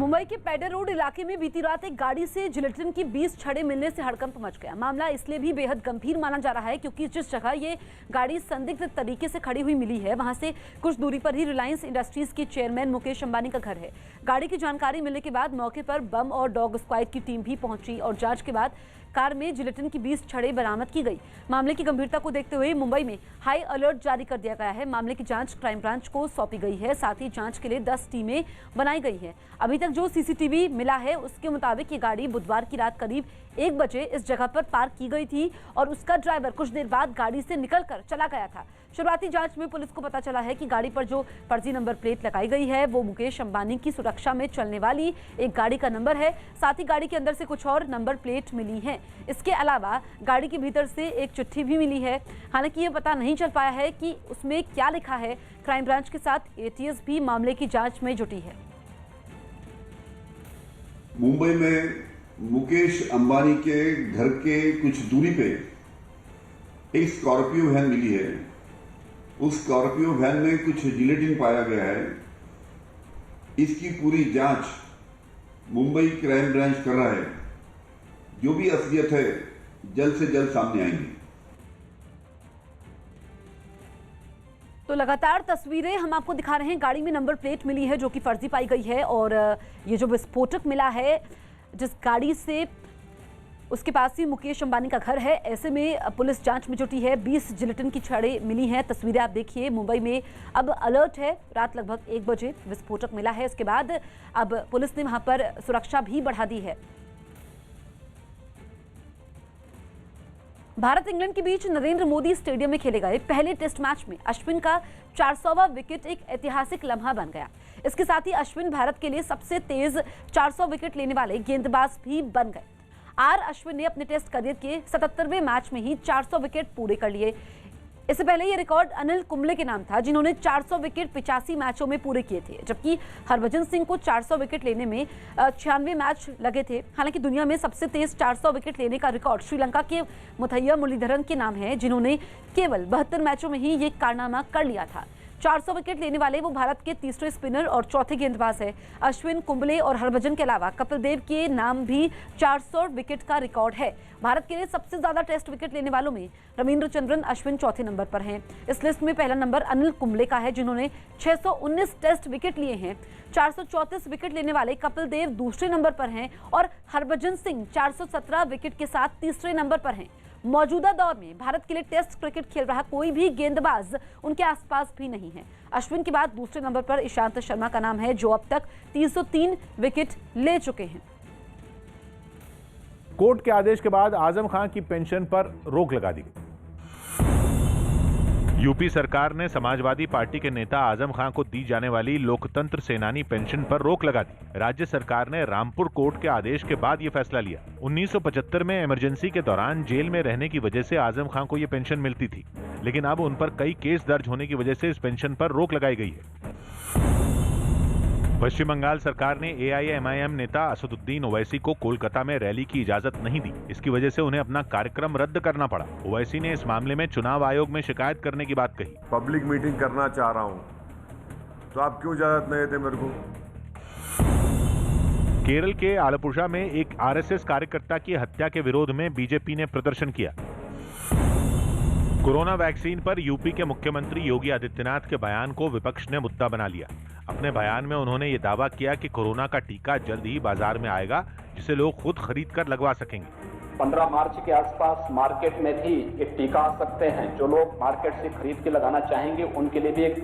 मुंबई के पेडर रोड इलाके में बीती रात एक गाड़ी से जिलेटिन की 20 छड़ें मिलने से हड़कंप मच गया। मामला इसलिए भी बेहद गंभीर माना जा रहा है क्योंकि जिस जगह ये गाड़ी संदिग्ध तरीके से खड़ी हुई मिली है वहां से कुछ दूरी पर ही रिलायंस इंडस्ट्रीज के चेयरमैन मुकेश अंबानी का घर है। गाड़ी की जानकारी मिलने के बाद मौके पर बम और डॉग स्क्वाड की टीम भी पहुंची और जांच के बाद कार में जिलेटिन की 20 छड़ें बरामद की गई। मामले की गंभीरता को देखते हुए मुंबई में हाई अलर्ट जारी कर दिया गया है। मामले की जांच क्राइम ब्रांच को सौंपी गई है। साथ ही जांच के लिए 10 टीमें बनाई गई है। अभी तक जो सीसीटीवी मिला है उसके मुताबिक ये गाड़ी बुधवार की रात करीब 1 बजे इस जगह पर पार्क की गई थी और उसका ड्राइवर कुछ देर बाद गाड़ी से निकलकर चला गया था। शुरुआती जांच में पुलिस को पता चला है कि गाड़ी पर जो फर्जी नंबर प्लेट लगाई गई है वो मुकेश अंबानी की सुरक्षा में चलने वाली एक गाड़ी का नंबर है। साथ ही गाड़ी के अंदर से कुछ और नंबर प्लेट मिली है। इसके अलावा गाड़ी के भीतर से एक चिट्ठी भी मिली है। हालांकि ये पता नहीं चल पाया है कि उसमें क्या लिखा है। क्राइम ब्रांच के साथ एटीएस भी मामले की जांच में जुटी है। मुंबई में मुकेश अंबानी के घर के कुछ दूरी पे एक स्कॉर्पियो वैन मिली है। उस स्कॉर्पियो वैन में कुछ जिलेटिन पाया गया है। इसकी पूरी जांच मुंबई क्राइम ब्रांच कर रहा है। जो भी असलियत है जल्द से जल्द सामने आएंगी। तो लगातार तस्वीरें हम आपको दिखा रहे हैं। गाड़ी में नंबर प्लेट मिली है जो कि फर्जी पाई गई है और ये जो विस्फोटक मिला है जिस गाड़ी से उसके पास ही मुकेश अंबानी का घर है। ऐसे में पुलिस जांच में जुटी है। 20 जिलेटिन की छड़ें मिली हैं। तस्वीरें आप देखिए। मुंबई में अब अलर्ट है। रात लगभग 1 बजे विस्फोटक मिला है। इसके बाद अब पुलिस ने वहां पर सुरक्षा भी बढ़ा दी है। भारत इंग्लैंड के बीच नरेंद्र मोदी स्टेडियम में खेले गए पहले टेस्ट मैच में अश्विन का 400वां विकेट एक ऐतिहासिक लम्हा बन गया। इसके साथ ही अश्विन भारत के लिए सबसे तेज 400 विकेट लेने वाले गेंदबाज भी बन गए। अश्विन ने अपने टेस्ट करियर के 77वें मैच में ही 400 विकेट पूरे कर लिए। इससे पहले यह रिकॉर्ड अनिल कुंबले के नाम था जिन्होंने 400 विकेट 85 मैचों में पूरे किए थे, जबकि हरभजन सिंह को 400 विकेट लेने में 96 मैच लगे थे। हालांकि दुनिया में सबसे तेज 400 विकेट लेने का रिकॉर्ड श्रीलंका के मुथैया मुरलीधरन के नाम है जिन्होंने केवल 72 मैचों में ही ये कारनामा कर लिया था। 400 विकेट लेने वाले वो भारत के तीसरे स्पिनर और चौथे गेंदबाज है। अश्विन, कुंबले और हरभजन के अलावा कपिल देव के नाम भी 400 विकेट का रिकॉर्ड है। भारत के लिए सबसे ज्यादा टेस्ट विकेट लेने वालों में रविंद्रचंद्रन अश्विन चौथे नंबर पर हैं। इस लिस्ट में पहला नंबर अनिल कुंबले का है जिन्होंने 619 टेस्ट विकेट लिए हैं। 434 विकेट लेने वाले कपिल देव दूसरे नंबर पर हैं और हरभजन सिंह 417 विकेट के साथ तीसरे नंबर पर हैं। मौजूदा दौर में भारत के लिए टेस्ट क्रिकेट खेल रहा कोई भी गेंदबाज उनके आसपास भी नहीं है। अश्विन के बाद दूसरे नंबर पर ईशांत शर्मा का नाम है जो अब तक 303 विकेट ले चुके हैं। कोर्ट के आदेश के बाद आजम खान की पेंशन पर रोक लगा दी गई। यूपी सरकार ने समाजवादी पार्टी के नेता आजम खान को दी जाने वाली लोकतंत्र सेनानी पेंशन पर रोक लगा दी। राज्य सरकार ने रामपुर कोर्ट के आदेश के बाद यह फैसला लिया। 1975 में इमरजेंसी के दौरान जेल में रहने की वजह से आजम खान को यह पेंशन मिलती थी, लेकिन अब उन पर कई केस दर्ज होने की वजह से इस पेंशन पर रोक लगाई गई है। पश्चिम बंगाल सरकार ने एआईएमआईएम नेता असदुद्दीन ओवैसी को कोलकाता में रैली की इजाजत नहीं दी। इसकी वजह से उन्हें अपना कार्यक्रम रद्द करना पड़ा। ओवैसी ने इस मामले में चुनाव आयोग में शिकायत करने की बात कही। पब्लिक मीटिंग करना चाह रहा हूं तो आप क्यों इजाजत नहीं देते मेरे को? केरल के आलपुषा में एक आरएसएस कार्यकर्ता की हत्या के विरोध में बीजेपी ने प्रदर्शन किया। कोरोना वैक्सीन पर यूपी के मुख्यमंत्री योगी आदित्यनाथ के बयान को विपक्ष ने मुद्दा बना लिया। अपने बयान में उन्होंने ये दावा किया कि कोरोना का टीका जल्द ही बाजार में आएगा जिसे लोग खुद खरीद कर लगवा सकेंगे। 15 मार्च के आसपास मार्केट में भी एक टीका आ सकते हैं। जो लोग मार्केट से खरीद के लगाना चाहेंगे उनके लिए भी एक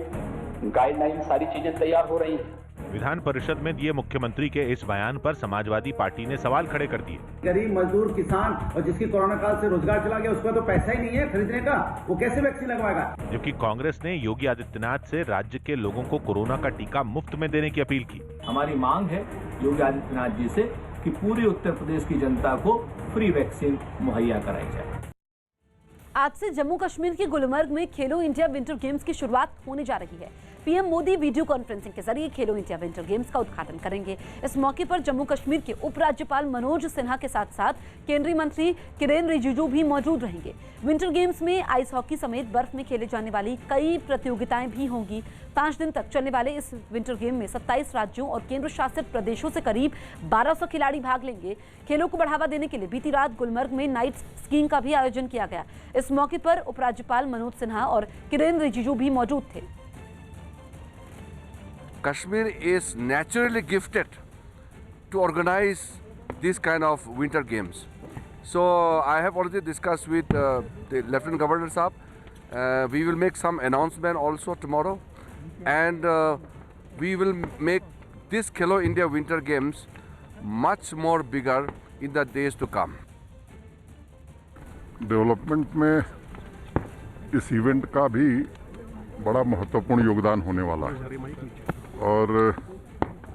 गाइडलाइन, सारी चीजें तैयार हो रही हैं। विधान परिषद में दिए मुख्यमंत्री के इस बयान पर समाजवादी पार्टी ने सवाल खड़े कर दिए। गरीब मजदूर, किसान और जिसकी कोरोना काल से रोजगार चला गया उसका तो पैसा ही नहीं है खरीदने का, वो कैसे वैक्सीन लगवाएगा? जबकि कांग्रेस ने योगी आदित्यनाथ से राज्य के लोगों को कोरोना का टीका मुफ्त में देने की अपील की। हमारी मांग है योगी आदित्यनाथ जी से कि पूरे उत्तर प्रदेश की जनता को फ्री वैक्सीन मुहैया कराई जाए। आज से जम्मू कश्मीर के गुलमर्ग में खेलो इंडिया विंटर गेम्स की शुरुआत होने जा रही है। पीएम मोदी वीडियो कॉन्फ्रेंसिंग के जरिए खेलो इंडिया विंटर गेम्स का उद्घाटन करेंगे। इस मौके पर जम्मू कश्मीर के उपराज्यपाल मनोज सिन्हा के साथ साथ केंद्रीय मंत्री किरेन रिजिजू भी मौजूद रहेंगे। विंटर गेम्स में आइस हॉकी समेत बर्फ में खेले जाने वाली कई प्रतियोगिताएं भी होंगी। 5 दिन तक चलने वाले इस विंटर गेम में 27 राज्यों और केंद्र शासित प्रदेशों से करीब 1200 खिलाड़ी भाग लेंगे। खेलों को बढ़ावा देने के लिए बीती रात गुलमर्ग में नाइट स्कीइंग का भी आयोजन किया गया। इस मौके पर उपराज्यपाल मनोज सिन्हा और किरेन रिजिजू भी मौजूद थे। Kashmir is naturally gifted to organize this kind of winter games. So I have already discussed with the Lieutenant Governor Saab. We will make some announcement also tomorrow, and we will make this Khelo India Winter Games much more bigger in the days to come. Development में इस event का भी बड़ा महत्वपूर्ण योगदान होने वाला है और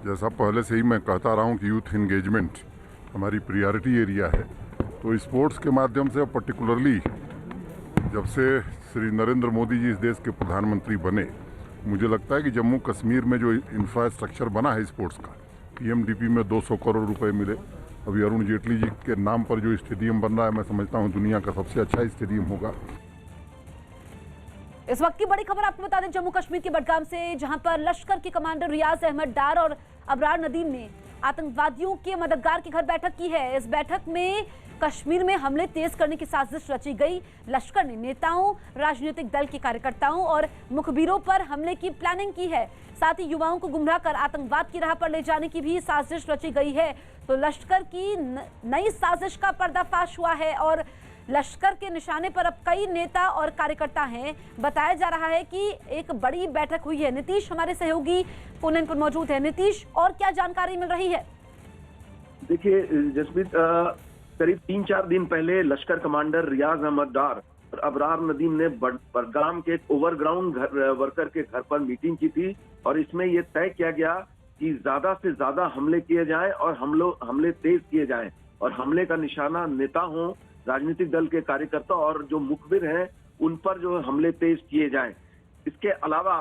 जैसा पहले से ही मैं कहता रहा हूँ कि यूथ इंगेजमेंट हमारी प्रायोरिटी एरिया है, तो स्पोर्ट्स के माध्यम से पर्टिकुलरली जब से श्री नरेंद्र मोदी जी इस देश के प्रधानमंत्री बने, मुझे लगता है कि जम्मू कश्मीर में जो इंफ्रास्ट्रक्चर बना है स्पोर्ट्स का, पीएमडीपी में 200 करोड़ रुपए मिले। अभी अरुण जेटली जी के नाम पर जो स्टेडियम बन रहा है, मैं समझता हूँ दुनिया का सबसे अच्छा स्टेडियम होगा। इस वक्त की बड़ी खबर आपको बता दें जम्मू कश्मीर के बडगाम से, जहां पर लश्कर के कमांडर रियाज अहमद डार और अबरार नदीम ने आतंकवादियों के मददगार के घर बैठक की है। इस बैठक में कश्मीर में हमले तेज करने की साजिश रची गई। लश्कर ने नेताओं, राजनीतिक दल के कार्यकर्ताओं और मुखबिरों पर हमले की प्लानिंग की है। साथ ही युवाओं को गुमराह कर आतंकवाद की राह पर ले जाने की भी साजिश रची गई है। तो लश्कर की नई साजिश का पर्दाफाश हुआ है और लश्कर के निशाने पर अब कई नेता और कार्यकर्ता हैं। बताया जा रहा है कि एक बड़ी बैठक हुई है। नीतीश हमारे सहयोगी फोन इन पर मौजूद है। नीतीश, और क्या जानकारी मिल रही है? देखिए जसमीत, करीब 3-4 दिन पहले लश्कर कमांडर रियाज अहमद डार और अबरार नदीम ने बडगाम के एक ओवरग्राउंड वर्कर के घर पर मीटिंग की थी और इसमें यह तय किया गया कि ज्यादा से ज्यादा हमले किए जाएं और हमले तेज किए जाएं और हमले का निशाना नेता हों, राजनीतिक दल के कार्यकर्ता और जो मुखबिर हैं उन पर जो हमले तेज किए जाएं। इसके अलावा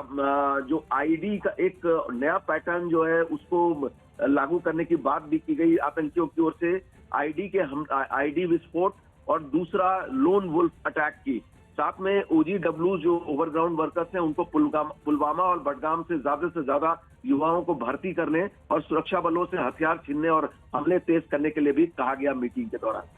जो आईडी का एक नया पैटर्न जो है उसको लागू करने की बात भी की गई आतंकियों की ओर से। आईडी विस्फोट और दूसरा लोन वुल्फ अटैक की, साथ में OGW जो ओवरग्राउंड वर्कर्स हैं उनको पुलवामा और बडगाम से ज्यादा युवाओं को भर्ती करने और सुरक्षा बलों से हथियार छीनने और हमले तेज करने के लिए भी कहा गया मीटिंग के दौरान।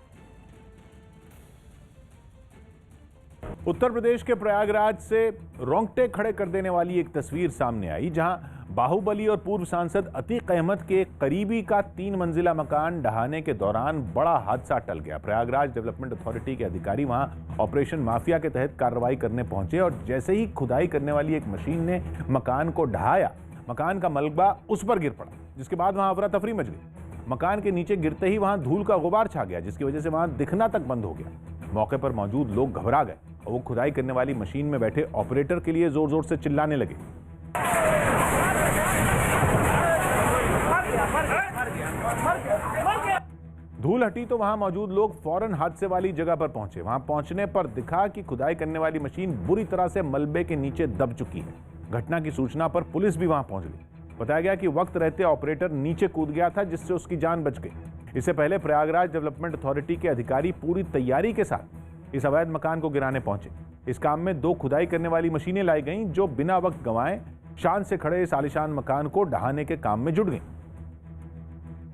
उत्तर प्रदेश के प्रयागराज से रोंगटे खड़े कर देने वाली एक तस्वीर सामने आई, जहां बाहुबली और पूर्व सांसद अतीक अहमद के करीबी का 3 मंजिला मकान ढहाने के दौरान बड़ा हादसा टल गया। प्रयागराज डेवलपमेंट अथॉरिटी के अधिकारी वहां ऑपरेशन माफिया के तहत कार्रवाई करने पहुंचे और जैसे ही खुदाई करने वाली एक मशीन ने मकान को ढहाया, मकान का मलबा उस पर गिर पड़ा, जिसके बाद वहां अफरा तफरी मच गई। मकान के नीचे गिरते ही वहां धूल का गुबार छा गया, जिसकी वजह से वहां दिखना तक बंद हो गया। मौके पर मौजूद लोग घबरा गए और वो खुदाई करने वाली मशीन में बैठे ऑपरेटर के लिए जोर जोर से चिल्लाने लगे। धूल हटी तो वहां मौजूद लोग फौरन हादसे वाली जगह पर पहुंचे। वहां पहुंचने पर दिखा कि खुदाई करने वाली मशीन बुरी तरह से मलबे के नीचे दब चुकी है। घटना की सूचना पर पुलिस भी वहां पहुंच गई। बताया गया कि वक्त रहते ऑपरेटर नीचे कूद गया था, जिससे उसकी जान बच गई। इससे पहले प्रयागराज डेवलपमेंट अथॉरिटी के अधिकारी पूरी तैयारी के साथ इस अवैध मकान को गिराने पहुंचे। इस काम में 2 खुदाई करने वाली मशीनें लाई गईं, जो बिना वक्त गंवाए शान से खड़े इस आलीशान मकान को ढहाने के काम में जुट गईं।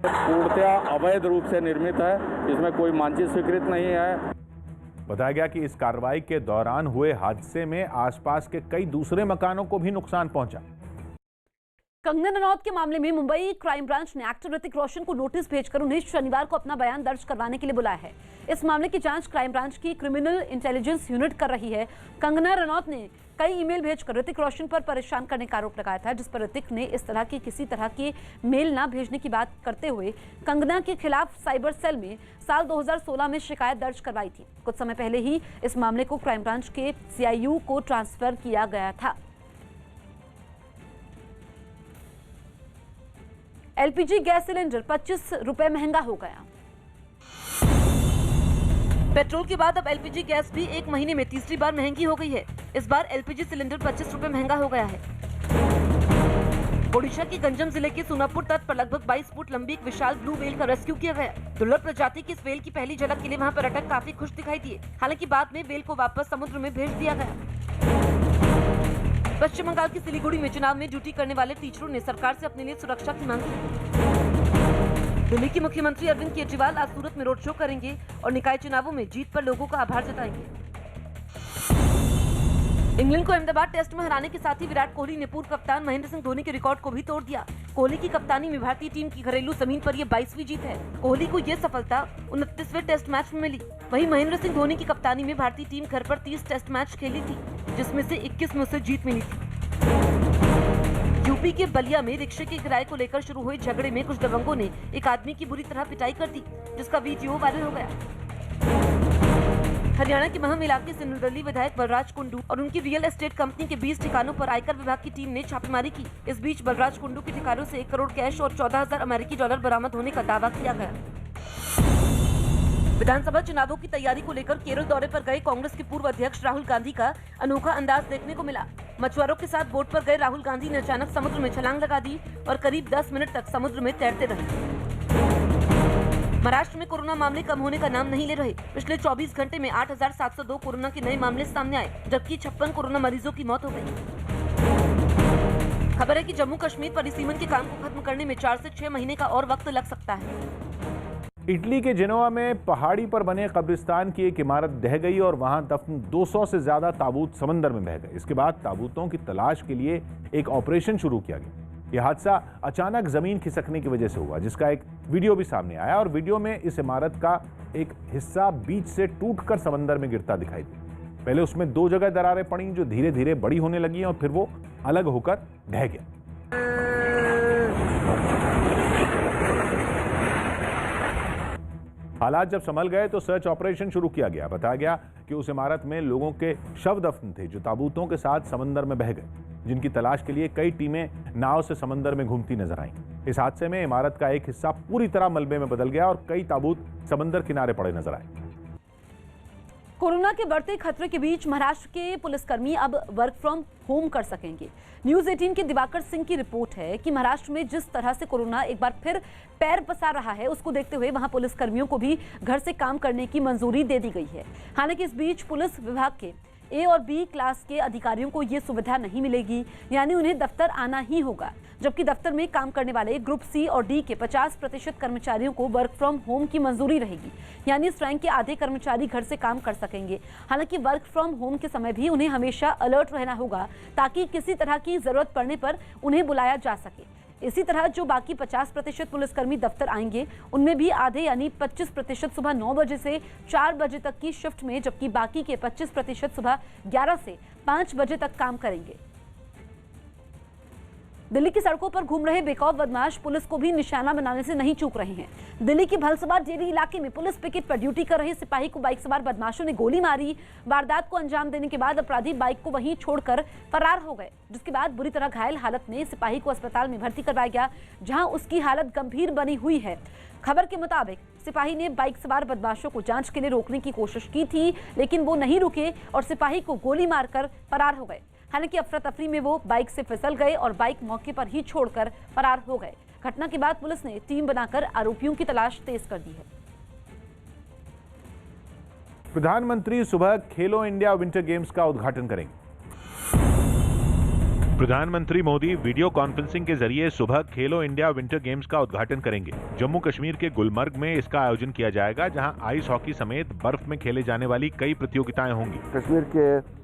पूर्णतया अवैध रूप से निर्मित है, इसमें कोई मानचित्र स्वीकृत नहीं है। बताया गया कि इस कार्रवाई के दौरान हुए हादसे में आसपास के कई दूसरे मकानों को भी नुकसान पहुंचा। कंगना रनौत के मामले में मुंबई क्राइम ब्रांच ने एक्टर ऋतिक रोशन को नोटिस भेजकर उन्हें शनिवार को अपना बयान दर्ज करवाने के लिए बुलाया है। इस मामले की जांच क्राइम ब्रांच की क्रिमिनल इंटेलिजेंस यूनिट कर रही है। कंगना रनौत ने कई ईमेल भेजकर ऋतिक रोशन पर परेशान करने का आरोप लगाया था, जिस पर ऋतिक ने इस तरह की किसी तरह के मेल ना भेजने की बात करते हुए कंगना के खिलाफ साइबर सेल में साल 2016 में शिकायत दर्ज करवाई थी। कुछ समय पहले ही इस मामले को क्राइम ब्रांच के CIU को ट्रांसफर किया गया था। LPG गैस सिलेंडर 25 रुपए महंगा हो गया। पेट्रोल के बाद अब एलपीजी गैस भी एक महीने में तीसरी बार महंगी हो गई है। इस बार एलपीजी सिलेंडर 25 रुपए महंगा हो गया है। ओडिशा के गंजम जिले के सोनापुर तट पर लगभग 22 फुट लंबी एक विशाल ब्लू व्हेल का रेस्क्यू किया गया। दुर्लभ प्रजाति की इस व्हेल की पहली झलक के लिए वहां पर्यटक काफी खुश दिखाई दिए। हालांकि बाद में व्हेल को वापस समुद्र में भेज दिया गया। पश्चिम बंगाल की सिलीगुड़ी में चुनाव में ड्यूटी करने वाले टीचरों ने सरकार से अपने लिए सुरक्षा की मांग की। दिल्ली के मुख्यमंत्री अरविंद केजरीवाल आज सूरत में रोड शो करेंगे और निकाय चुनावों में जीत पर लोगों का आभार जताएंगे। इंग्लैंड को अहमदाबाद टेस्ट में हराने के साथ ही विराट कोहली ने पूर्व कप्तान महेंद्र सिंह धोनी के रिकॉर्ड को भी तोड़ दिया। कोहली की कप्तानी में भारतीय टीम की घरेलू जमीन पर यह 22वीं जीत है। कोहली को यह सफलता 29वें टेस्ट मैच में मिली। वहीं महेंद्र सिंह धोनी की कप्तानी में भारतीय टीम घर पर 30 टेस्ट मैच खेली थी, जिसमें से 21 में उसे जीत मिली थी। यूपी के बलिया में रिक्शे के किराए को लेकर शुरू हुए झगड़े में कुछ दबंगों ने एक आदमी की बुरी तरह पिटाई कर दी, जिसका वीडियो वायरल हो गया। हरियाणा के महम इलाके से निर्दलीय विधायक बलराज कुंडू और उनकी रियल एस्टेट कंपनी के 20 ठिकानों पर आयकर विभाग की टीम ने छापेमारी की। इस बीच बलराज कुंडू के ठिकानों से 1 करोड़ कैश और 14,000 अमेरिकी डॉलर बरामद होने का दावा किया गया। विधानसभा चुनावों की तैयारी को लेकर केरल दौरे पर गए कांग्रेस के पूर्व अध्यक्ष राहुल गांधी का अनोखा अंदाज देखने को मिला। मछुआरों के साथ बोट पर गए राहुल गांधी ने अचानक समुद्र में छलांग लगा दी और करीब 10 मिनट तक समुद्र में तैरते रहे। महाराष्ट्र में कोरोना मामले कम होने का नाम नहीं ले रहे। पिछले 24 घंटे में 8,702 कोरोना के नए मामले सामने आए, जबकि 56 कोरोना मरीजों की मौत हो गई। खबर है कि जम्मू कश्मीर परिसीमन के काम को खत्म करने में 4 से 6 महीने का और वक्त लग सकता है। इटली के जेनोवा में पहाड़ी पर बने कब्रिस्तान की एक इमारत ढह गई और वहां दफन 200 से ज्यादा ताबूत समंदर में बह गए। इसके बाद ताबूतों की तलाश के लिए एक ऑपरेशन शुरू किया गया। यह हादसा अचानक जमीन खिसकने की वजह से हुआ, जिसका एक वीडियो भी सामने आया और वीडियो में इस इमारत का एक हिस्सा बीच से टूटकर समंदर में गिरता दिखाई दिया। पहले उसमें 2 जगह दरारें पड़ी जो धीरे धीरे बड़ी होने लगी और फिर वो अलग होकर ढह गया। हालात जब संभल गए तो सर्च ऑपरेशन शुरू किया गया। बताया गया कि उस इमारत में लोगों के शव दफन थे जो ताबूतों के साथ समंदर में बह गए, जिनकी तलाश के लिए कई टीमें नाव से समंदर में घूमती नजर आईं। इस हादसे में इमारत का एक हिस्सा पूरी तरह मलबे में बदल गया और कई ताबूत समंदर किनारे पड़े नजर आए। कोरोना के बढ़ते खतरे के बीच महाराष्ट्र के पुलिसकर्मी अब वर्क फ्रॉम होम कर सकेंगे। न्यूज 18 के दिवाकर सिंह की रिपोर्ट है कि महाराष्ट्र में जिस तरह से कोरोना एक बार फिर पैर पसार रहा है, उसको देखते हुए वहां पुलिसकर्मियों को भी घर से काम करने की मंजूरी दे दी गई है। हालांकि इस बीच पुलिस विभाग के ए और बी क्लास के अधिकारियों को ये सुविधा नहीं मिलेगी, यानी उन्हें दफ्तर आना ही होगा, जबकि दफ्तर में काम करने वाले ग्रुप सी और डी के 50% कर्मचारियों को वर्क फ्रॉम होम की मंजूरी रहेगी, यानी इस रैंक के आधे कर्मचारी घर से काम कर सकेंगे। हालांकि वर्क फ्रॉम होम के समय भी उन्हें हमेशा अलर्ट रहना होगा ताकि किसी तरह की जरूरत पड़ने पर उन्हें बुलाया जा सके। इसी तरह जो बाकी 50% पुलिसकर्मी दफ्तर आएंगे, उनमें भी आधे यानी 25% सुबह 9 बजे से 4 बजे तक की शिफ्ट में, जबकि बाकी के 25% सुबह 11 से 5 बजे तक काम करेंगे। दिल्ली की सड़कों पर घूम रहे बेखौफ बदमाश पुलिस को भी निशाना बनाने से नहीं चूक रहे हैं। दिल्ली के भलसबा डेरी इलाके में पुलिस पिकेट पर ड्यूटी कर रहे सिपाही को बाइक सवार बदमाशों ने गोली मारी। वारदात को अंजाम देने के बाद अपराधी बाइक को वहीं छोड़कर फरार हो गए, जिसके बाद बुरी तरह घायल हालत में सिपाही को अस्पताल में भर्ती करवाया गया, जहां उसकी हालत गंभीर बनी हुई है। खबर के मुताबिक सिपाही ने बाइक सवार बदमाशों को जांच के लिए रोकने की कोशिश की थी, लेकिन वो नहीं रुके और सिपाही को गोली मारकर फरार हो गए। हालांकि अफरा तफरी में वो बाइक से फिसल गए और बाइक मौके पर ही छोड़कर फरार हो गए। घटना के बाद पुलिस ने टीम बनाकर आरोपियों की तलाश तेज कर दी है। प्रधानमंत्री सुबह खेलो इंडिया विंटर गेम्स का उद्घाटन करेंगे। प्रधानमंत्री मोदी वीडियो कॉन्फ्रेंसिंग के जरिए सुबह खेलो इंडिया विंटर गेम्स का उद्घाटन करेंगे। जम्मू कश्मीर के गुलमर्ग में इसका आयोजन किया जाएगा, जहां आइस हॉकी समेत बर्फ में खेले जाने वाली कई प्रतियोगिताएं होंगी। कश्मीर के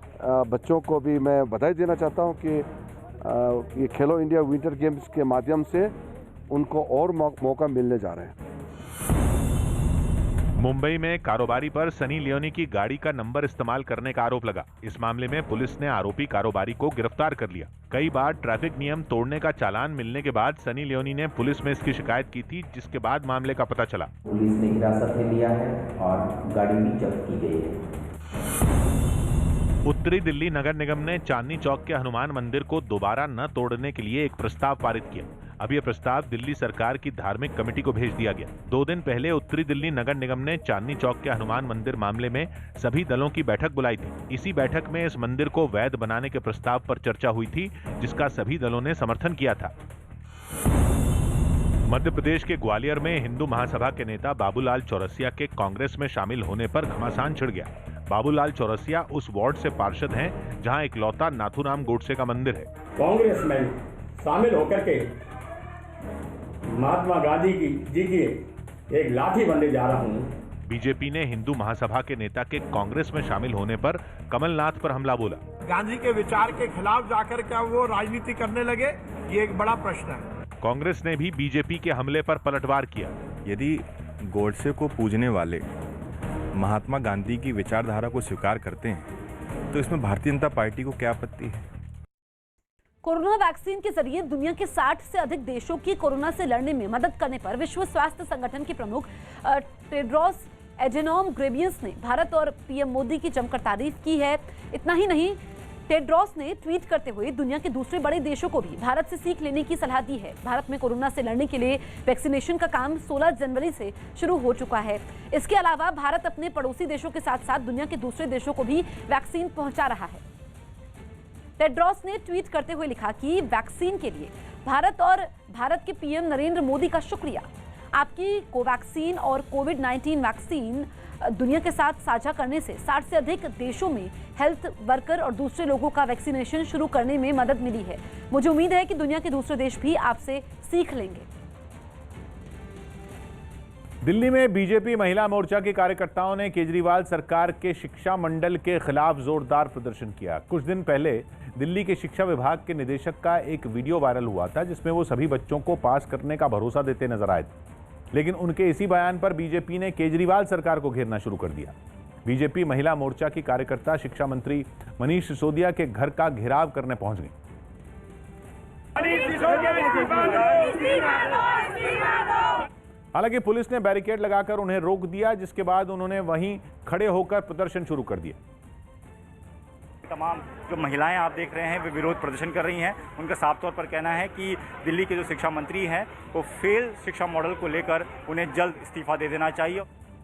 बच्चों को भी मैं बधाई देना चाहता हूं कि ये खेलो इंडिया विंटर गेम्स के माध्यम से उनको और मौका मिलने जा रहे हैं। मुंबई में कारोबारी पर सनी लियोनी की गाड़ी का नंबर इस्तेमाल करने का आरोप लगा। इस मामले में पुलिस ने आरोपी कारोबारी को गिरफ्तार कर लिया। कई बार ट्रैफिक नियम तोड़ने का चालान मिलने के बाद सनी लियोनी ने पुलिस में इसकी शिकायत की थी, जिसके बाद मामले का पता चला। पुलिस ने हिरासत में लिया है और गाड़ी भी जब्त की गई है। उत्तरी दिल्ली नगर निगम ने चांदनी चौक के हनुमान मंदिर को दोबारा न तोड़ने के लिए एक प्रस्ताव पारित किया। अब यह प्रस्ताव दिल्ली सरकार की धार्मिक कमेटी को भेज दिया गया। 2 दिन पहले उत्तरी दिल्ली नगर निगम ने चांदनी चौक के हनुमान मंदिर मामले में सभी दलों की बैठक बुलाई थी। इसी बैठक में इस मंदिर को वैध बनाने के प्रस्ताव पर चर्चा हुई थी, जिसका सभी दलों ने समर्थन किया था। मध्य प्रदेश के ग्वालियर में हिंदू महासभा के नेता बाबूलाल चौरसिया के कांग्रेस में शामिल होने पर घमासान छिड़ गया। बाबूलाल चौरसिया उस वार्ड से पार्षद हैं जहां इकलौता नाथूराम गोडसे का मंदिर है। कांग्रेस में शामिल होकर के महात्मा गांधी जी की एक लाठी बनने जा रहा हूं। बीजेपी ने हिंदू महासभा के नेता के कांग्रेस में शामिल होने पर कमलनाथ पर हमला बोला। गांधी के विचार के खिलाफ जाकर क्या वो राजनीति करने लगे, ये एक बड़ा प्रश्न है। कांग्रेस ने भी बीजेपी के हमले पर पलटवार किया। यदि गोडसे को पूजने वाले महात्मा गांधी की विचारधारा को स्वीकार करते हैं तो इसमें भारतीय जनता पार्टी को क्या आपत्ति है? कोरोना वैक्सीन के जरिए दुनिया के 60 से अधिक देशों की कोरोना से लड़ने में मदद करने पर विश्व स्वास्थ्य संगठन के प्रमुख टेड्रोस एडेनोम घेब्रेयेसस ने भारत और पीएम मोदी की जमकर तारीफ की है। इतना ही नहीं, टेड्रोस ने ट्वीट करते हुए दुनिया के दूसरे बड़े देशों को भी भारत से सीख लेने की सलाह दी है। भारत में कोरोना से लड़ने के लिए वैक्सीनेशन का काम 16 जनवरी से शुरू हो चुका है। इसके अलावा भारत अपने पड़ोसी देशों के साथ साथ दुनिया के दूसरे देशों को भी वैक्सीन पहुंचा रहा है। टेड्रोस ने ट्वीट करते हुए लिखा कि वैक्सीन के लिए भारत और भारत के पीएम नरेंद्र मोदी का शुक्रिया। आपकी कोवैक्सीन और कोविड-19 वैक्सीन दुनिया के साथ साझा करने से 60 से अधिक देशों में हेल्थ वर्कर और दूसरे लोगों का वैक्सीनेशन शुरू करने में मदद मिली है। मुझे उम्मीद है कि दुनिया के दूसरे देश भी आपसे सीख लेंगे। दिल्ली में बीजेपी महिला मोर्चा के कार्यकर्ताओं ने केजरीवाल सरकार के शिक्षा मंडल के खिलाफ जोरदार प्रदर्शन किया। कुछ दिन पहले दिल्ली के शिक्षा विभाग के निदेशक का एक वीडियो वायरल हुआ था, जिसमें वो सभी बच्चों को पास करने का भरोसा देते नजर आए थे। लेकिन उनके इसी बयान पर बीजेपी ने केजरीवाल सरकार को घेरना शुरू कर दिया। बीजेपी महिला मोर्चा की कार्यकर्ता शिक्षा मंत्री मनीष सिसोदिया के घर का घेराव करने पहुंच गई। हालांकि पुलिस ने बैरिकेड लगाकर उन्हें रोक दिया, जिसके बाद उन्होंने वहीं खड़े होकर प्रदर्शन शुरू कर दिया। तमाम जो महिलाएं आप देख रहे हैं वे विरोध प्रदर्शन कर रही हैं। उनका साफ तौर पर कहना है कि दिल्ली के जो शिक्षा मंत्री हैं वो फेल शिक्षा मॉडल को लेकर उन्हें जल्द इस्तीफा दे देना चाहिए।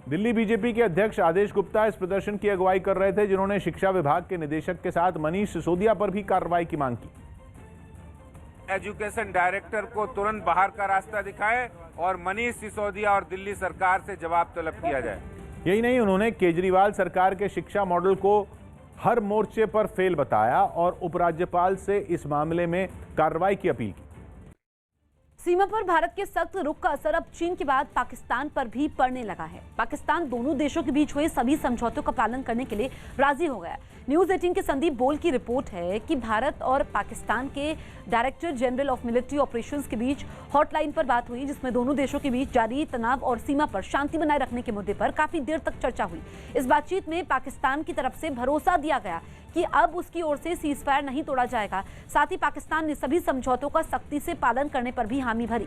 दिल्ली बीजेपी के अध्यक्ष आदेश गुप्ता इस प्रदर्शन की अगुवाई कर रहे थे, जिन्होंने शिक्षा विभाग के निदेशक के साथ मनीष सिसोदिया पर भी कार्रवाई की मांग की। एजुकेशन डायरेक्टर को तुरंत बाहर का रास्ता दिखाए और मनीष सिसोदिया और दिल्ली सरकार से जवाब तलब किया जाए। यही नहीं, उन्होंने केजरीवाल सरकार के शिक्षा मॉडल को हर मोर्चे पर फेल बताया और उपराज्यपाल से इस मामले में कार्रवाई की अपील की। सीमा पर भारत के सख्त रुख का असर अब चीन के बाद पाकिस्तान पर भी पड़ने लगा है। पाकिस्तान दोनों देशों के बीच हुए सभी समझौतों का पालन करने के लिए राजी हो गया। न्यूज़ 18 के संदीप बोल की रिपोर्ट है कि भारत और पाकिस्तान के director general of military operations के बीच हॉटलाइन पर बात हुई, जिसमें दोनों देशों के बीच जारी तनाव और सीमा पर शांति बनाए रखने के मुद्दे पर काफी देर तक चर्चा हुई। इस बातचीत में पाकिस्तान की तरफ से भरोसा दिया गया कि अब उसकी ओर से सीजफायर नहीं तोड़ा जाएगा। साथ ही पाकिस्तान ने सभी समझौतों का सख्ती से पालन करने पर भी हामी भरी।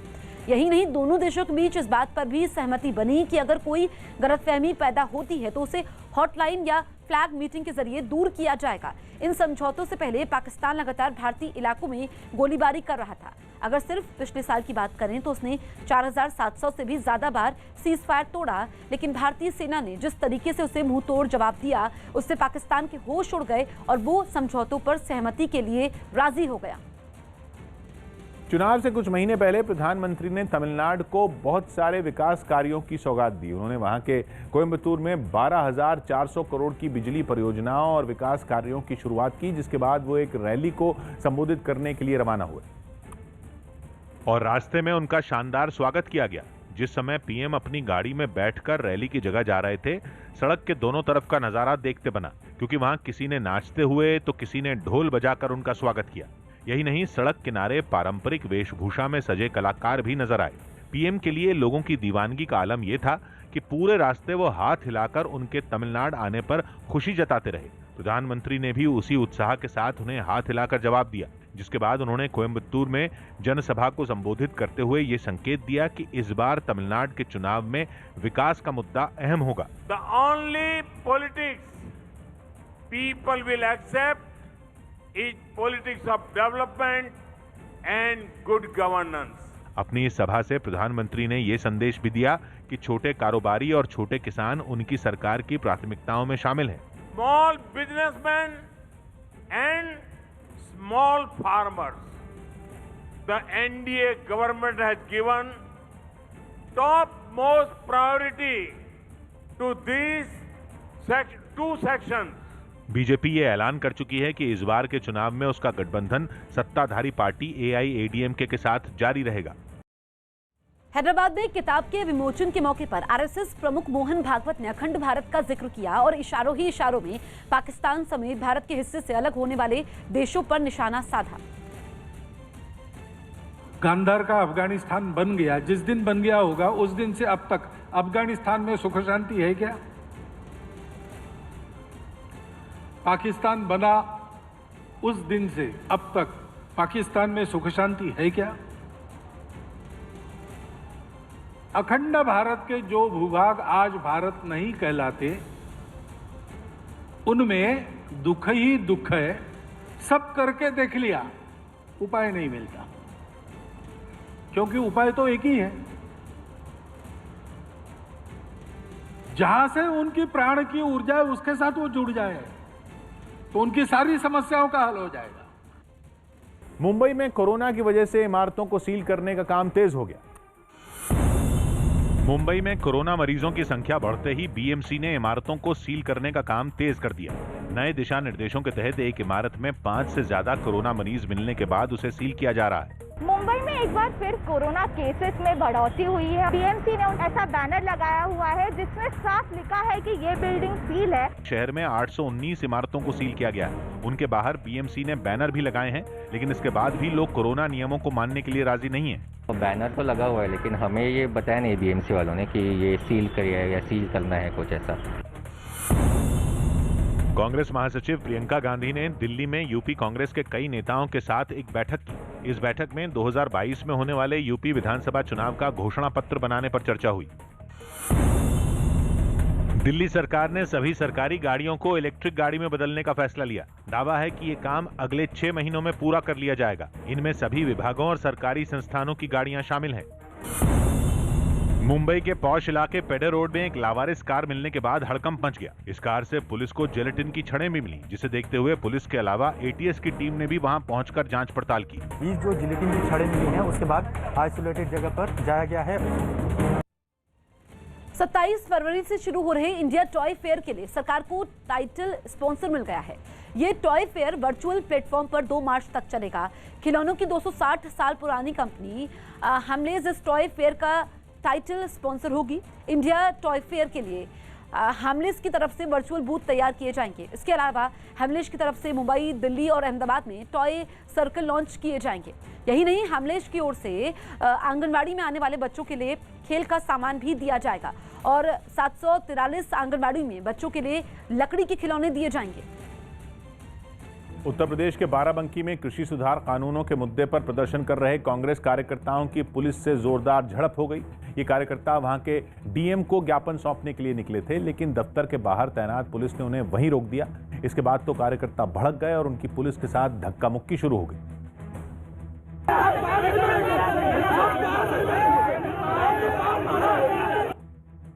यही नहीं, दोनों देशों के बीच इस बात पर भी सहमति बनी कि अगर कोई गलतफहमी पैदा होती है तो उसे हॉटलाइन या फ्लैग मीटिंग के जरिए दूर किया जाएगा। इन समझौतों से पहले पाकिस्तान लगातार भारतीय इलाकों में गोलीबारी कर रहा था। अगर सिर्फ पिछले साल की बात करें तो उसने 4700 से भी ज्यादा बार सीजफायर तोड़ा, लेकिन भारतीय सेना ने जिस तरीके से उसे मुंह तोड़ जवाब दिया, उससे पाकिस्तान के होश उड़ गए और वो समझौतों पर सहमति के लिए राजी हो गया। चुनाव से कुछ महीने पहले प्रधानमंत्री ने तमिलनाडु को बहुत सारे विकास कार्यों की सौगात दी। उन्होंने वहां के कोयम्बतूर में 12,400 करोड़ की बिजली परियोजनाओं और विकास कार्यों की शुरुआत की, जिसके बाद वो एक रैली को संबोधित करने के लिए रवाना हुए और रास्ते में उनका शानदार स्वागत किया गया। जिस समय पीएम अपनी गाड़ी में बैठकर रैली की जगह जा रहे थे, सड़क के दोनों तरफ का नजारा देखते बना, क्योंकि वहां किसी ने नाचते हुए तो किसी ने ढोल बजाकर उनका स्वागत किया। यही नहीं, सड़क किनारे पारंपरिक वेशभूषा में सजे कलाकार भी नजर आए। पीएम के लिए लोगों की दीवानगी का आलम यह था कि पूरे रास्ते वो हाथ हिलाकर उनके तमिलनाडु आने पर खुशी जताते रहे। प्रधानमंत्री ने भी उसी उत्साह के साथ उन्हें हाथ हिलाकर जवाब दिया, जिसके बाद उन्होंने कोयम्बतूर में जनसभा को संबोधित करते हुए ये संकेत दिया कि इस बार तमिलनाडु के चुनाव में विकास का मुद्दा अहम होगा। The only politics people will accept is politics of development and good governance. अपनी इस सभा से प्रधानमंत्री ने ये संदेश भी दिया कि छोटे कारोबारी और छोटे किसान उनकी सरकार की प्राथमिकताओं में शामिल हैं। Small businessman and small farmers, the NDA government has given top most priority to these two sections. BJP ये ऐलान कर चुकी है कि इस बार के चुनाव में उसका गठबंधन सत्ताधारी पार्टी AIADMK के साथ जारी रहेगा। हैदराबाद में किताब के विमोचन के मौके पर आरएसएस प्रमुख मोहन भागवत ने अखंड भारत का जिक्र किया और इशारों ही इशारों में पाकिस्तान समेत भारत के हिस्से से अलग होने वाले देशों पर निशाना साधा। गांधार का अफगानिस्तान बन गया, जिस दिन बन गया होगा उस दिन से अब तक अफगानिस्तान में सुख शांति है क्या? पाकिस्तान बना उस दिन से अब तक पाकिस्तान में सुख शांति है क्या? अखंड भारत के जो भूभाग आज भारत नहीं कहलाते उनमें दुख ही दुख है। सब करके देख लिया, उपाय नहीं मिलता, क्योंकि उपाय तो एक ही है। जहां से उनकी प्राण की ऊर्जा है उसके साथ वो जुड़ जाए तो उनकी सारी समस्याओं का हल हो जाएगा। मुंबई में कोरोना की वजह से इमारतों को सील करने का काम तेज हो गया। मुंबई में कोरोना मरीजों की संख्या बढ़ते ही बीएमसी ने इमारतों को सील करने का काम तेज कर दिया। नए दिशा निर्देशों के तहत एक इमारत में 5 से ज्यादा कोरोना मरीज मिलने के बाद उसे सील किया जा रहा है। मुंबई में एक बार फिर कोरोना केसेस में बढ़ोतरी हुई है। बीएमसी ने ऐसा बैनर लगाया हुआ है जिसमें साफ लिखा है कि ये बिल्डिंग सील है। शहर में 819 इमारतों को सील किया गया है। उनके बाहर बीएमसी ने बैनर भी लगाए हैं, लेकिन इसके बाद भी लोग कोरोना नियमों को मानने के लिए राजी नहीं है। बैनर तो लगा हुआ है, लेकिन हमें ये बताया नहीं बीएमसी वालों ने कि ये सील करिए या सील करना है कुछ ऐसा। कांग्रेस महासचिव प्रियंका गांधी ने दिल्ली में यूपी कांग्रेस के कई नेताओं के साथ एक बैठक की। इस बैठक में 2022 में होने वाले यूपी विधानसभा चुनाव का घोषणा पत्र बनाने पर चर्चा हुई। दिल्ली सरकार ने सभी सरकारी गाड़ियों को इलेक्ट्रिक गाड़ी में बदलने का फैसला लिया। दावा है कि ये काम अगले 6 महीनों में पूरा कर लिया जाएगा। इनमें सभी विभागों और सरकारी संस्थानों की गाड़ियां शामिल हैं। मुंबई के पॉश इलाके पेडर रोड में एक लावारिस कार मिलने के बाद हड़कंप मच गया। इस कार से पुलिस को जेलेटिन की छड़ें भी मिली, जिसे देखते हुए पुलिस के अलावा एटीएस की टीम ने भी वहां पहुंचकर जांच पड़ताल की। ये जो जेलेटिन की छड़ें मिली हैं उसके बाद आइसोलेटेड जगह पर जाया गया है। 27 फरवरी से शुरू हो रहे इंडिया टॉय फेयर के लिए सरकार को टाइटल स्पॉन्सर मिल गया है। ये टॉय फेयर वर्चुअल प्लेटफॉर्म पर 2 मार्च तक चलेगा। खिलौनों की 260 साल पुरानी कंपनी हमलेज इस टॉय फेयर का टाइटल स्पॉन्सर होगी। इंडिया टॉय फेयर के लिए हमलेज की तरफ से वर्चुअल बूथ तैयार किए जाएंगे। इसके अलावा हमलेज की तरफ से मुंबई, दिल्ली और अहमदाबाद में टॉय सर्कल लॉन्च किए जाएंगे। यही नहीं, हमलेज की ओर से आंगनबाड़ी में आने वाले बच्चों के लिए खेल का सामान भी दिया जाएगा और 743 आंगनबाड़ी में बच्चों के लिए लकड़ी के खिलौने दिए जाएंगे। उत्तर प्रदेश के बाराबंकी में कृषि सुधार कानूनों के मुद्दे पर प्रदर्शन कर रहे कांग्रेस कार्यकर्ताओं की पुलिस से जोरदार झड़प हो गई। ये कार्यकर्ता वहां के डीएम को ज्ञापन सौंपने के लिए निकले थे, लेकिन दफ्तर के बाहर तैनात पुलिस ने उन्हें वहीं रोक दिया। इसके बाद तो कार्यकर्ता भड़क गए और उनकी पुलिस के साथ धक्का मुक्की शुरू हो गई।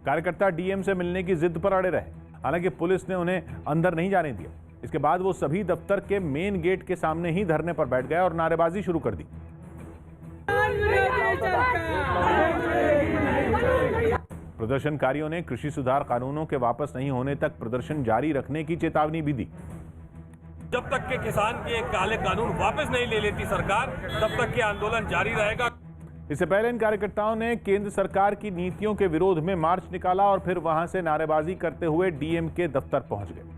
कार्यकर्ता डीएम से मिलने की जिद पर अड़े रहे, हालांकि पुलिस ने उन्हें अंदर नहीं जाने दिया। इसके बाद वो सभी दफ्तर के मेन गेट के सामने ही धरने पर बैठ गए और नारेबाजी शुरू कर दी। प्रदर्शनकारियों ने कृषि सुधार कानूनों के वापस नहीं होने तक प्रदर्शन जारी रखने की चेतावनी भी दी। जब तक के किसान के काले कानून वापस नहीं ले लेती सरकार, तब तक के आंदोलन जारी रहेगा। इससे पहले इन कार्यकर्ताओं ने केंद्र सरकार की नीतियों के विरोध में मार्च निकाला और फिर वहां से नारेबाजी करते हुए डीएम के दफ्तर पहुंच गए।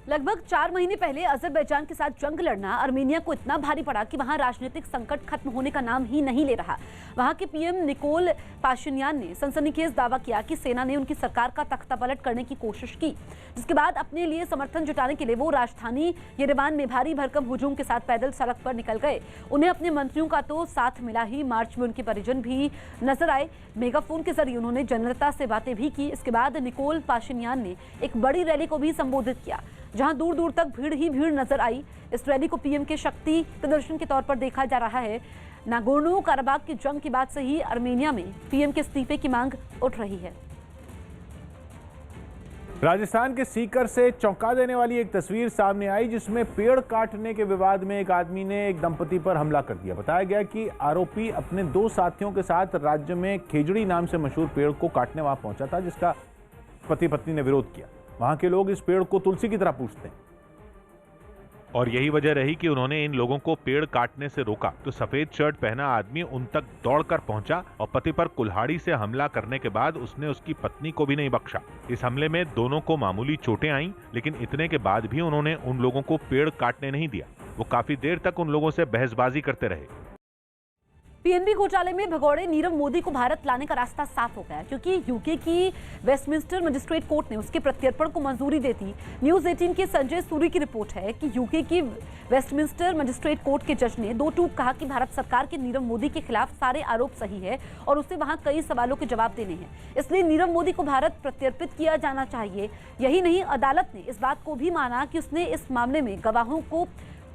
लगभग 4 महीने पहले अजरबैजान के साथ जंग लड़ना अर्मेनिया को इतना भारी पड़ा कि वहां राजनीतिक संकट खत्म होने का नाम ही नहीं ले रहा। वहां के पीएम निकोल पाशिन्यान ने सनसनीखेज दावा किया कि सेना ने उनकी सरकार का तख्तापलट करने की कोशिश की, जिसके बाद अपने लिए समर्थन जुटाने के लिए वो राजधानी येरेवान में भारी भरकम हुजूम के साथ पैदल सड़क पर निकल गए। उन्हें अपने मंत्रियों का तो साथ मिला ही, मार्च में उनके परिजन भी नजर आए। मेगाफोन के जरिए उन्होंने जनता से बातें भी की। इसके बाद निकोल पाशिन्यान ने एक बड़ी रैली को भी संबोधित किया। जहां दूर दूर तक भीड़ ही भीड़ नजर आई। इस रैली को पीएम के शक्ति प्रदर्शन के तौर पर देखा जा रहा है। नागोर्नो काराबाग की जंग के बाद से ही आर्मेनिया में पीएम के इस्तीफे की मांग उठ रही है। राजस्थान के सीकर से चौंका देने वाली एक तस्वीर सामने आई, जिसमें पेड़ काटने के विवाद में एक आदमी ने एक दंपति पर हमला कर दिया। बताया गया कि आरोपी अपने 2 साथियों के साथ राज्य में खेजड़ी नाम से मशहूर पेड़ को काटने वहां पहुंचा था, जिसका पति पत्नी ने विरोध किया। वहां के लोग इस पेड़ को तुलसी की तरह पूजते हैं और यही वजह रही कि उन्होंने इन लोगों को पेड़ काटने से रोका तो सफेद शर्ट पहना आदमी उन तक दौड़कर पहुंचा और पति पर कुल्हाड़ी से हमला करने के बाद उसने उसकी पत्नी को भी नहीं बख्शा। इस हमले में दोनों को मामूली चोटें आईं, लेकिन इतने के बाद भी उन्होंने उन लोगों को पेड़ काटने नहीं दिया। वो काफी देर तक उन लोगों से बहसबाजी करते रहे। पीएनबी घोटाले में भगौड़े नीरव मोदी को भारत लाने का रास्ता साफ हो गया, क्योंकि यूके की वेस्टमिंस्टर मजिस्ट्रेट कोर्ट ने उसके प्रत्यर्पण को मंजूरी दे दी। न्यूज 18 के संजय सूरी की रिपोर्ट है कि यूके की वेस्टमिंस्टर मजिस्ट्रेट कोर्ट के जज ने 2 टूक कहा कि भारत सरकार के नीरव मोदी के खिलाफ सारे आरोप सही है और उसे वहां कई सवालों के जवाब देने हैं, इसलिए नीरव मोदी को भारत प्रत्यर्पित किया जाना चाहिए। यही नहीं, अदालत ने इस बात को भी माना कि उसने इस मामले में गवाहों को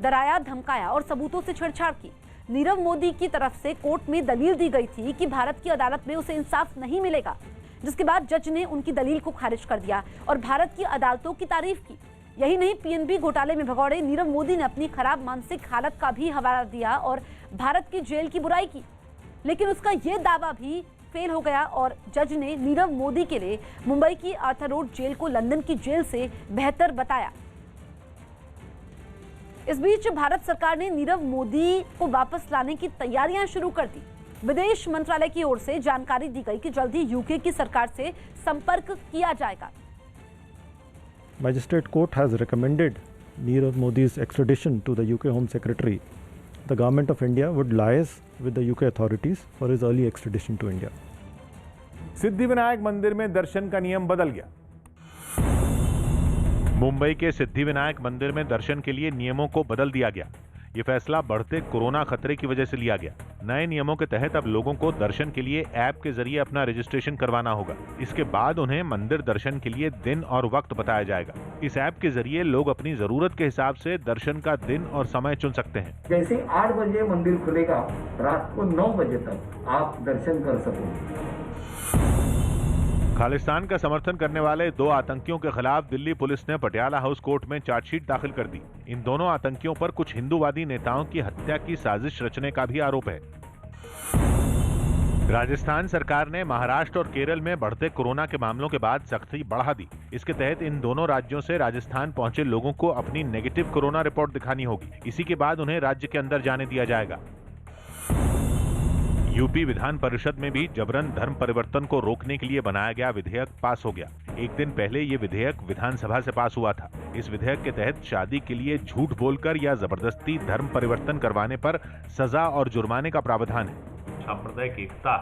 डराया, धमकाया और सबूतों से छेड़छाड़ की। नीरव मोदी की तरफ से कोर्ट में दलील दी गई थी कि भारत की अदालत में उसे इंसाफ नहीं मिलेगा, जिसके बाद जज ने उनकी दलील को खारिज कर दिया और भारत की अदालतों की तारीफ की। यही नहीं, पीएनबी घोटाले में भगौड़े नीरव मोदी ने अपनी खराब मानसिक हालत का भी हवाला दिया और भारत की जेल की बुराई की, लेकिन उसका यह दावा भी फेल हो गया और जज ने नीरव मोदी के लिए मुंबई की आर्थर रोड जेल को लंदन की जेल से बेहतर बताया। इस बीच भारत सरकार ने नीरव मोदी को वापस लाने की तैयारियां शुरू कर दी। विदेश मंत्रालय की ओर से जानकारी दी गई कि जल्द ही यूके की सरकार से संपर्क किया जाएगा। Magistrate Court has recommended Nirav Modi's extradition to the UK Home Secretary. The government of India would liaise with the UK authorities for his early extradition to India. Siddhivinayak मंदिर में दर्शन का नियम बदल गया। मुंबई के सिद्धिविनायक मंदिर में दर्शन के लिए नियमों को बदल दिया गया। ये फैसला बढ़ते कोरोना खतरे की वजह से लिया गया। नए नियमों के तहत अब लोगों को दर्शन के लिए ऐप के जरिए अपना रजिस्ट्रेशन करवाना होगा। इसके बाद उन्हें मंदिर दर्शन के लिए दिन और वक्त बताया जाएगा। इस ऐप के जरिए लोग अपनी जरूरत के हिसाब से दर्शन का दिन और समय चुन सकते हैं। जैसे 8 बजे मंदिर खुलेगा, रात को 9 बजे तक आप दर्शन कर सकोगे। खालिस्तान का समर्थन करने वाले 2 आतंकियों के खिलाफ दिल्ली पुलिस ने पटियाला हाउस कोर्ट में चार्जशीट दाखिल कर दी। इन दोनों आतंकियों पर कुछ हिंदूवादी नेताओं की हत्या की साजिश रचने का भी आरोप है। राजस्थान सरकार ने महाराष्ट्र और केरल में बढ़ते कोरोना के मामलों के बाद सख्ती बढ़ा दी। इसके तहत इन दोनों राज्यों से राजस्थान पहुंचे लोगों को अपनी नेगेटिव कोरोना रिपोर्ट दिखानी होगी। इसी के बाद उन्हें राज्य के अंदर जाने दिया जाएगा। यूपी विधान परिषद में भी जबरन धर्म परिवर्तन को रोकने के लिए बनाया गया विधेयक पास हो गया। एक दिन पहले ये विधेयक विधानसभा से पास हुआ था। इस विधेयक के तहत शादी के लिए झूठ बोलकर या जबरदस्ती धर्म परिवर्तन करवाने पर सजा और जुर्माने का प्रावधान है। सांप्रदायिक एकता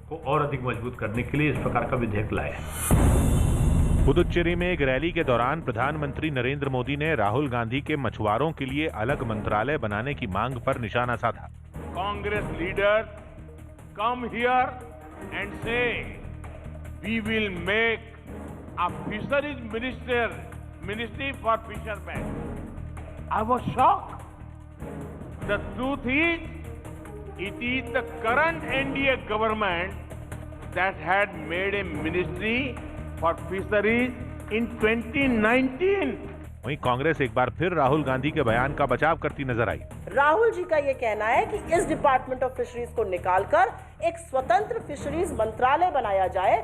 को और अधिक मजबूत करने के लिए इस प्रकार का विधेयक लाया है। पुदुच्चेरी में एक रैली के दौरान प्रधानमंत्री नरेंद्र मोदी ने राहुल गांधी के मछुआरों के लिए अलग मंत्रालय बनाने की मांग पर निशाना साधा। Congress leaders come here and say we will make a fisheries ministry for fishermen. I was shocked. The truth is, it is the current NDA government that had made a ministry for fisheries in 2019. वहीं कांग्रेस एक बार फिर राहुल गांधी के बयान का बचाव करती नजर आई। राहुल जी का ये कहना है कि इस डिपार्टमेंट ऑफ फिशरीज को निकालकर एक स्वतंत्र फिशरीज मंत्रालय बनाया जाए।